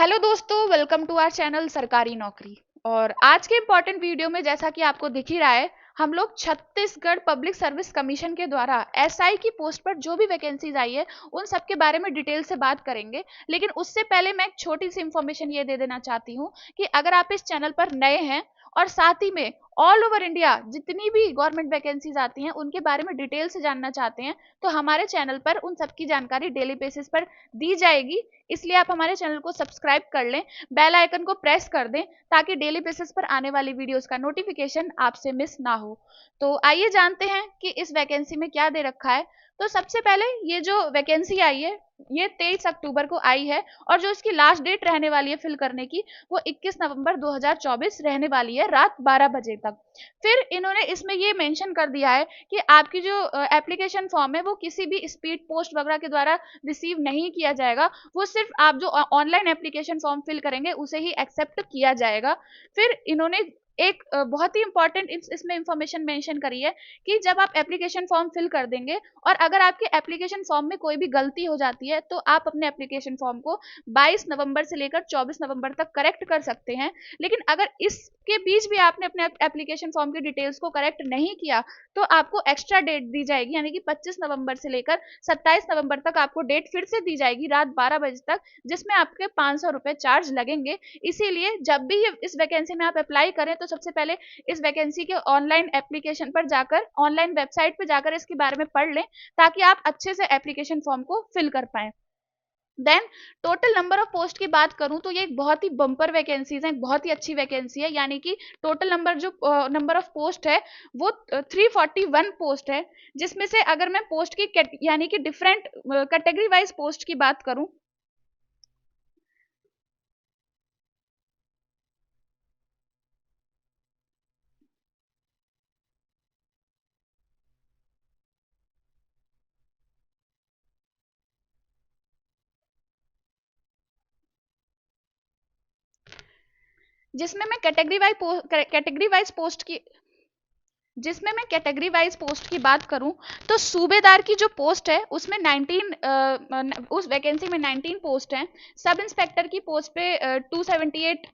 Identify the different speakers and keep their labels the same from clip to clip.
Speaker 1: Hello दोस्तों, welcome to our channel सरकारी नौकरी। और आज के इम्पोर्टेंट वीडियो में जैसा कि आपको दिख ही रहा है, हम लोग छत्तीसगढ़ पब्लिक सर्विस कमीशन के द्वारा एसआई की पोस्ट पर जो भी वैकेंसीज आई है उन सब के बारे में डिटेल से बात करेंगे। लेकिन उससे पहले मैं एक छोटी सी इंफॉर्मेशन ये दे देना चाहती हूँ कि अगर आप इस चैनल पर नए हैं और साथ ही में ऑल ओवर इंडिया जितनी भी गवर्नमेंट वैकेंसीज आती हैं उनके बारे में डिटेल से जानना चाहते हैं, तो हमारे चैनल पर उन सबकी जानकारी डेली बेसिस पर दी जाएगी। इसलिए आप हमारे चैनल को सब्सक्राइब कर लें, बेल आइकन को प्रेस कर दें ताकि डेली बेसिस पर आने वाली वीडियोस का नोटिफिकेशन आपसे मिस ना हो। तो आइए जानते हैं कि इस वैकेंसी में क्या दे रखा है। तो सबसे पहले ये जो वैकेंसी आई है ये 23 अक्टूबर को आई है और जो इसकी लास्ट डेट रहने वाली है फिल करने की वो 21 नवंबर 2024 रहने वाली है रात 12 बजे तक। फिर इन्होंने इसमें ये मेंशन कर दिया है कि आपकी जो एप्लीकेशन फॉर्म है वो किसी भी स्पीड पोस्ट वगैरह के द्वारा रिसीव नहीं किया जाएगा, वो सिर्फ आप जो ऑनलाइन एप्लीकेशन फॉर्म फिल करेंगे उसे ही एक्सेप्ट किया जाएगा। फिर इन्होंने एक बहुत ही इंपॉर्टेंट इसमें इंफॉर्मेशन मेंशन करी है कि जब आप एप्लीकेशन फॉर्म फिल कर देंगे और अगर आपके एप्लीकेशन फॉर्म में कोई भी गलती हो जाती है तो आप अपने एप्लीकेशन फॉर्म को 22 नवंबर से लेकर 24 नवंबर तक करेक्ट कर सकते हैं। लेकिन अगर इसके बीच भी आपने अपने एप्लीकेशन फॉर्म की डिटेल्स को करेक्ट नहीं किया तो आपको एक्स्ट्रा डेट दी जाएगी, यानी कि 25 नवंबर से लेकर 27 नवंबर तक आपको डेट फिर से दी जाएगी रात 12 बजे तक, जिसमें आपके 500 रुपए चार्ज लगेंगे। इसीलिए जब भी इस वैकेंसी में आप अप्लाई करें तो सबसे पहले इस वैकेंसी के ऑनलाइन एप्लीकेशन पर जाकर, ऑनलाइन वेबसाइट पर जाकर इसके बारे में पढ़ लें ताकि आप अच्छे से एप्लीकेशन फॉर्म को फिल कर पाएं। Then total number of post की बात करूं तो ये एक बहुत ही बम्पर वैकेंसीज है, एक बहुत ही अच्छी वैकेंसी है। यानी कि टोटल नंबर ऑफ पोस्ट है वो 341 पोस्ट है, जिसमें से अगर मैं पोस्ट की यानी कि डिफरेंट कैटेगरी वाइज पोस्ट की बात करूं जिसमें मैं कैटेगरी वाइज पोस्ट की जिसमें मैं कैटेगरी वाइज पोस्ट की बात करूं तो सूबेदार की जो पोस्ट है उसमें 19 उस वैकेंसी में 19 पोस्ट हैं। सब इंस्पेक्टर की पोस्ट पे 278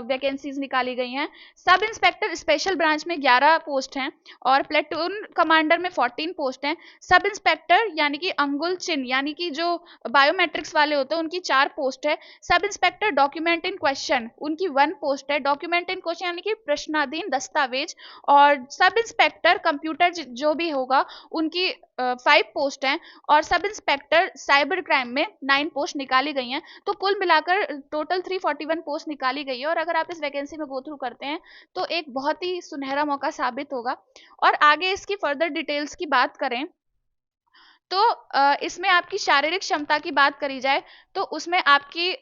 Speaker 1: वैकेंसीज निकाली गई हैं। सब इंस्पेक्टर स्पेशल ब्रांच में 11 पोस्ट हैं और प्लेटून कमांडर में 14 पोस्ट हैं। सब इंस्पेक्टर यानी कि अंगुल चिन्ह यानी कि जो बायोमेट्रिक्स वाले होते हैं उनकी 4 पोस्ट है। Sub inspector document in question उनकी 1 पोस्ट है। डॉक्यूमेंट इन क्वेश्चन यानी कि प्रश्नाधीन दस्तावेज। और सब इंस्पेक्टर कंप्यूटर जो भी होगा उनकी 5 पोस्ट हैं। और सब इंस्पेक्टर साइबर क्राइम में 9 पोस्ट निकाली गई हैं। तो कुल मिलाकर टोटल 341 पोस्ट निकाली गई है और अगर आप इस वैकेंसी में गो थ्रू करते हैं तो एक बहुत ही सुनहरा मौका साबित होगा। और आगे इसकी फर्दर डिटेल्स की बात करें तो इसमें आपकी शारीरिक क्षमता की बात करी जाए तो उसमें आपकी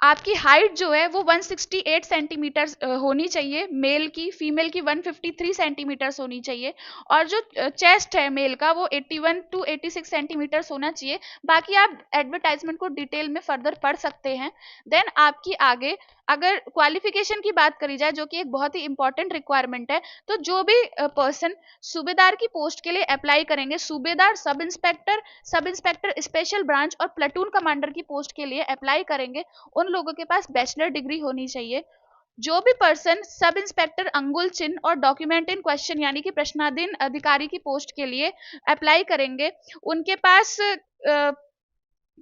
Speaker 1: आपकी हाइट जो है वो 168 सेंटीमीटर होनी चाहिए मेल की। फीमेल की 153 सेंटीमीटर्स होनी चाहिए। और जो चेस्ट है मेल का वो 81 टू 86 सेंटीमीटर्स होना चाहिए। बाकी आप एडवर्टाइजमेंट को डिटेल में फर्दर पढ़ सकते हैं। देन आपकी आगे अगर क्वालिफिकेशन की बात करी जाए जो कि एक बहुत ही इंपॉर्टेंट रिक्वायरमेंट है, तो जो भी पर्सन सूबेदार की पोस्ट के लिए अप्लाई करेंगे, सूबेदार, सब इंस्पेक्टर स्पेशल ब्रांच और प्लेटून कमांडर की पोस्ट के लिए अप्लाई करेंगे, उन लोगों के पास बैचलर डिग्री होनी चाहिए। जो भी पर्सन सब इंस्पेक्टर अंगुल चिन्ह और डॉक्यूमेंट इन क्वेश्चन यानी कि प्रश्नाधीन अधिकारी की पोस्ट के लिए अप्लाई करेंगे उनके पास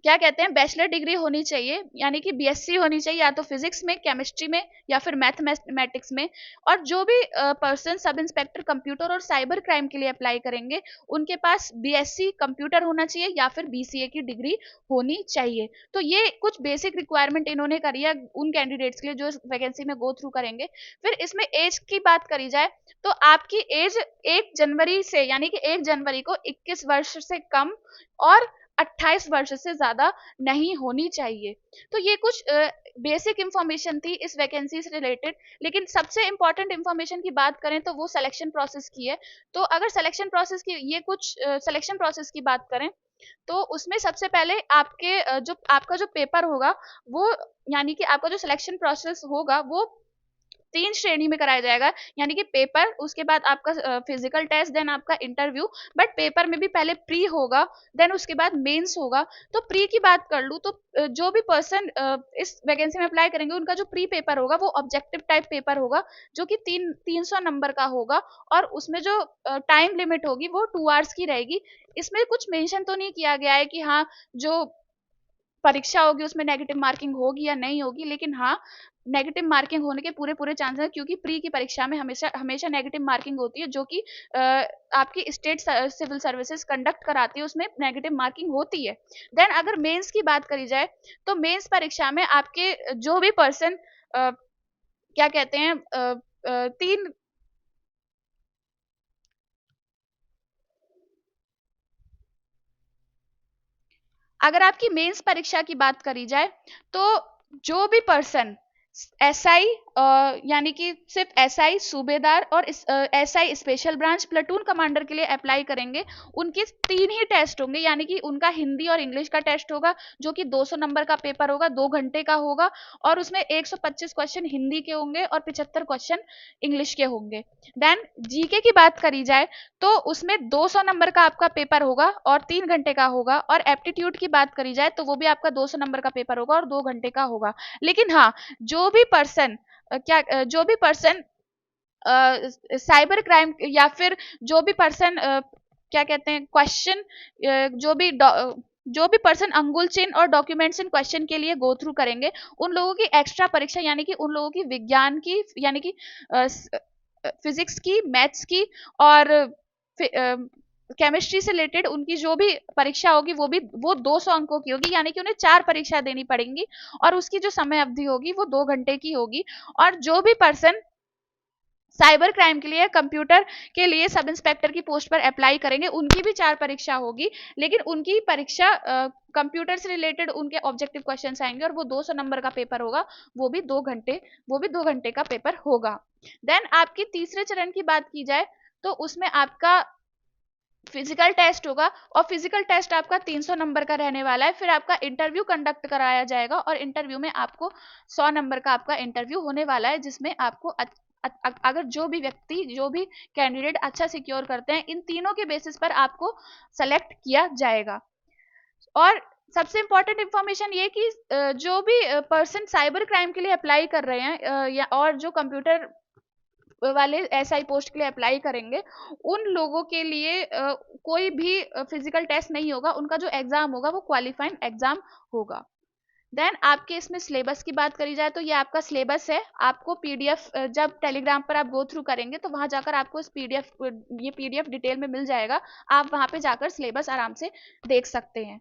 Speaker 1: क्या कहते हैं बैचलर डिग्री होनी चाहिए, यानी कि बीएससी होनी चाहिए या तो फिजिक्स में, केमिस्ट्री में या फिर मैथमेटिक्स में। और जो भी पर्सन सब इंस्पेक्टर कंप्यूटर और साइबर क्राइम के लिए अप्लाई करेंगे उनके पास बीएससी कंप्यूटर होना चाहिए या फिर बीसीए की डिग्री होनी चाहिए। तो ये कुछ बेसिक रिक्वायरमेंट इन्होंने करी है उन कैंडिडेट्स के लिए जो इस वैकेंसी में गो थ्रू करेंगे। फिर इसमें एज की बात करी जाए तो आपकी एज 1 जनवरी से यानी कि 1 जनवरी को 21 वर्ष से कम और 28 वर्ष से ज्यादा नहीं होनी चाहिए। तो ये कुछ बेसिक इंफॉर्मेशन थी इस वैकेंसी से रिलेटेड। लेकिन सबसे इंपॉर्टेंट इंफॉर्मेशन की बात करें तो वो सिलेक्शन प्रोसेस की है। तो अगर सिलेक्शन प्रोसेस की ये कुछ सिलेक्शन प्रोसेस की बात करें तो उसमें सबसे पहले आपके जो आपका जो पेपर होगा वो, यानी कि आपका जो सिलेक्शन प्रोसेस होगा वो 3 श्रेणी में कराया जाएगा, यानी कि पेपर, उसके बाद आपका फिजिकल टेस्ट, देन आपका इंटरव्यू। बट पेपर में भी पहले प्री होगा, देन उसके बाद मेंस होगा। तो प्री की बात कर लूँ तो जो भी पर्सन इस वैकेंसी में अप्लाई करेंगे उनका जो प्री पेपर होगा वो ऑब्जेक्टिव टाइप पेपर होगा, जो कि 300 नंबर का होगा, और उसमें जो टाइम लिमिट होगी वो 2 आवर्स की रहेगी। इसमें कुछ मेंशन तो नहीं किया गया है कि हाँ, जो परीक्षा होगी उसमें नेगेटिव मार्किंग होगी या नहीं होगी, लेकिन हाँ, नेगेटिव मार्किंग होने के पूरे पूरे चांसेस हैं, क्योंकि प्री की परीक्षा में हमेशा हमेशा नेगेटिव मार्किंग होती है, जो कि आपकी स्टेट सिविल सर्विसेज कंडक्ट कराती है, उसमें नेगेटिव मार्किंग होती है। देन अगर मेंस की बात करी जाए तो मेंस परीक्षा में आपके जो भी पर्सन क्या कहते हैं, 3, अगर आपकी मेंस परीक्षा की बात करी जाए तो जो भी पर्सन एसआई, यानी कि सिर्फ एसआई, सूबेदार और SI special branch, platoon commander के लिए अप्लाई करेंगे, उनके 3 ही टेस्ट होंगे, यानी कि उनका हिंदी और इंग्लिश का टेस्ट होगा, जो कि 200 नंबर का पेपर होगा, 2 घंटे का होगा, और उसमें 125 क्वेश्चन हिंदी के होंगे और 75 क्वेश्चन इंग्लिश के होंगे। देन जीके की बात करी जाए तो उसमें 200 नंबर का आपका पेपर होगा और 3 घंटे का होगा, और एप्टीट्यूड की बात करी जाए तो वो भी आपका 200 नंबर का पेपर होगा और 2 घंटे का होगा। लेकिन हाँ, जो भी पर्सन साइबर क्राइम, या फिर जो भी पर्सन क्या कहते हैं क्वेश्चन, जो भी पर्सन अंगुल चिन्ह और डॉक्यूमेंट्स इन क्वेश्चन के लिए गो थ्रू करेंगे, उन लोगों की एक्स्ट्रा परीक्षा, यानी कि उन लोगों की विज्ञान की, यानी कि फिजिक्स की, मैथ्स की और केमिस्ट्री से रिलेटेड उनकी जो भी परीक्षा होगी वो 200 अंकों की होगी, यानी कि उन्हें 4 परीक्षा देनी पड़ेंगी, और उसकी जो समय अवधि होगी वो 2 घंटे की होगी। और जो भी पर्सन साइबर क्राइम के लिए, कंप्यूटर के लिए सब इंस्पेक्टर की पोस्ट पर अप्लाई करेंगे, उनकी भी 4 परीक्षा होगी, लेकिन उनकी परीक्षा कंप्यूटर से रिलेटेड उनके ऑब्जेक्टिव क्वेश्चन आएंगे, और वो 200 नंबर का पेपर होगा, वो भी 2 घंटे का पेपर होगा। देन आपकी तीसरे चरण की बात की जाए तो उसमें आपका फिजिकल टेस्ट होगा, और फिजिकल टेस्ट आपका 300 नंबर का रहने वाला है। फिर आपका इंटरव्यू कंडक्ट कराया जाएगा, और इंटरव्यू में आपको 100 नंबर का आपका इंटरव्यू होने वाला है, जिसमें आपको अगर जो भी कैंडिडेट अच्छा सिक्योर करते हैं, इन तीनों के बेसिस पर आपको सेलेक्ट किया जाएगा। और सबसे इंपॉर्टेंट इंफॉर्मेशन ये कि जो भी पर्सन साइबर क्राइम के लिए अप्लाई कर रहे हैं, या और जो कंप्यूटर वाले एसआई पोस्ट के लिए अप्लाई करेंगे, उन लोगों के लिए कोई भी फिजिकल टेस्ट नहीं होगा, उनका जो एग्जाम होगा वो क्वालिफाइंग एग्जाम होगा। देन आपके इसमें सिलेबस की बात करी जाए तो ये आपका सिलेबस है, आपको पीडीएफ जब टेलीग्राम पर आप गो थ्रू करेंगे तो वहां जाकर आपको इस पीडीएफ डिटेल में मिल जाएगा, आप वहां पे जाकर सिलेबस आराम से देख सकते हैं।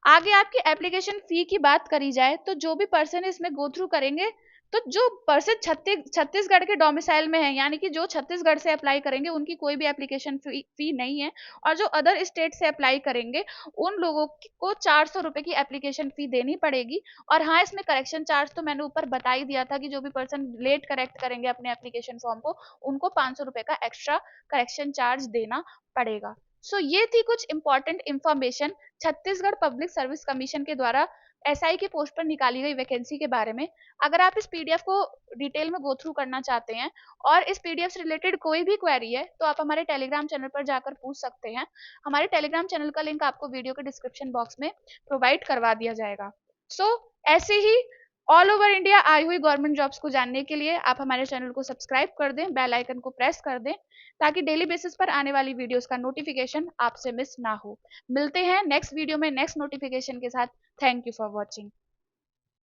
Speaker 1: आगे आपकी एप्लीकेशन फी की बात करी जाए तो जो भी पर्सन इसमें गो थ्रू करेंगे, तो जो पर्सन छत्तीसगढ़ के डोमिसाइल में है, यानी कि जो छत्तीसगढ़ से अप्लाई करेंगे उनकी कोई भी एप्लीकेशन फी नहीं है, और जो अदर स्टेट से अप्लाई करेंगे उन लोगों को 400 रुपए की एप्लीकेशन फी देनी पड़ेगी। और हाँ, इसमें करेक्शन चार्ज तो मैंने ऊपर बता ही दिया था कि जो भी पर्सन लेट करेक्ट करेंगे अपने एप्लीकेशन फॉर्म को, उनको 500 रुपए का एक्स्ट्रा करेक्शन चार्ज देना पड़ेगा। ये थी कुछ important information Chhattisgarh public service commission के द्वारा एसआई की पोस्ट पर निकाली गई वैकेंसी के बारे में। अगर आप इस पीडीएफ को डिटेल में गो थ्रू करना चाहते हैं और इस पीडीएफ से रिलेटेड कोई भी क्वेरी है तो आप हमारे टेलीग्राम चैनल पर जाकर पूछ सकते हैं। हमारे टेलीग्राम चैनल का लिंक आपको वीडियो के डिस्क्रिप्शन बॉक्स में प्रोवाइड करवा दिया जाएगा। ऐसे ही ऑल ओवर इंडिया आई हुई गवर्नमेंट जॉब्स को जानने के लिए आप हमारे चैनल को सब्सक्राइब कर दें, बेल आइकन को प्रेस कर दें, ताकि डेली बेसिस पर आने वाली वीडियोस का नोटिफिकेशन आपसे मिस ना हो। मिलते हैं नेक्स्ट वीडियो में नेक्स्ट नोटिफिकेशन के साथ। Thank you for watching.